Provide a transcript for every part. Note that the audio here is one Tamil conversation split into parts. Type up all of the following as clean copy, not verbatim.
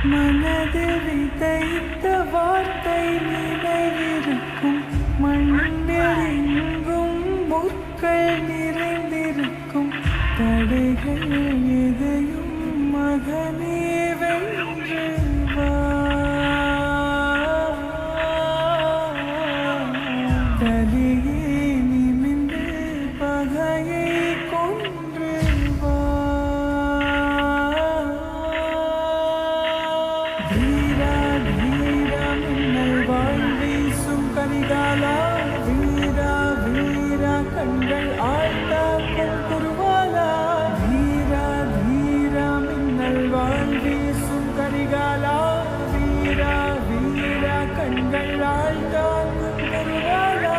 மனதில் விதைத்த வார்த்தை நினைவிருக்கும், மண்ணில் எங்கும் முற்கள் நிறைந்திருக்கும். தடைகள் எதையும் மகனே வென்று வா. தலியே நிமிந்து பகையை கொன்று வா. வீரா வீரா மின்னல் வாழ் வீசும் கரிகாலா, வீரா வீரா கண்கள் ஆழ்த்தாக்கும் குருவாலா. வீரா வீரா மின்னல் வாழ் வீசும் கரிகாலா, வீரா வீரா கண்கள் ஆழ்த்தாக்கும் குருவாலா.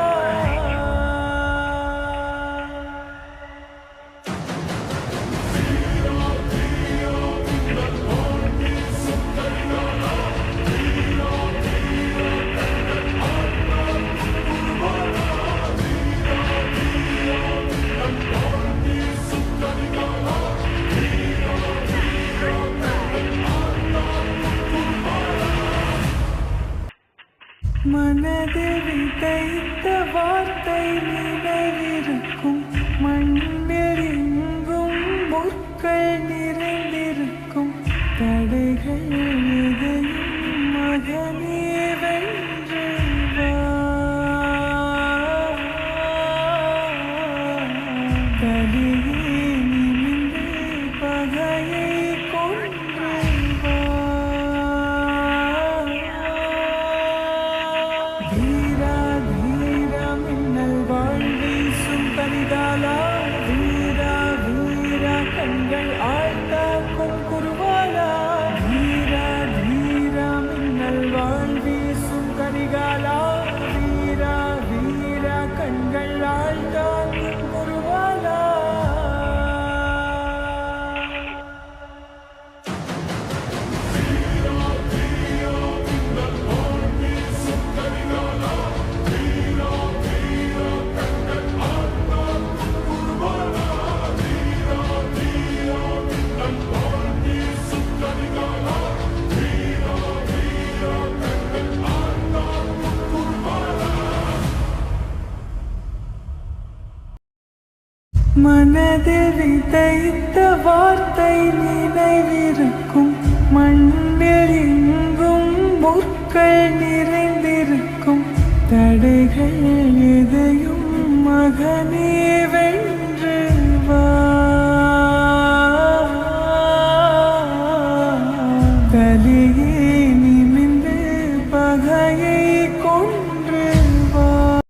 மனதில் விதைத்த வார்த்தை நினைவிருக்கும், மண்ணில் எங்கும் முற்கள் நிறைந்திருக்கும். தடைகள் எதையும் மகனே வென்று வா. தலியே நிமிந்து பகையை கொன்று வா. வீரா வீரா மின்னல் வாழ் வீசும் கரிகாலா, வீரா வீரா கண்கள் ஆழ்த்தாக்கும் குருவாலா. வீரா வீரா மின்னல் வாழ் வீசும் கரிகாலா, வீரா வீரா கண்கள் ஆழ்த்தாக்கும் குருவாலா. மனதில் விதைத்த வார்த்தை நினைவிருக்கும், மண்ணில் எங்கும் முற்கள் நிறைந்திருக்கும். தடைகள் எதையும் மகனே வென்று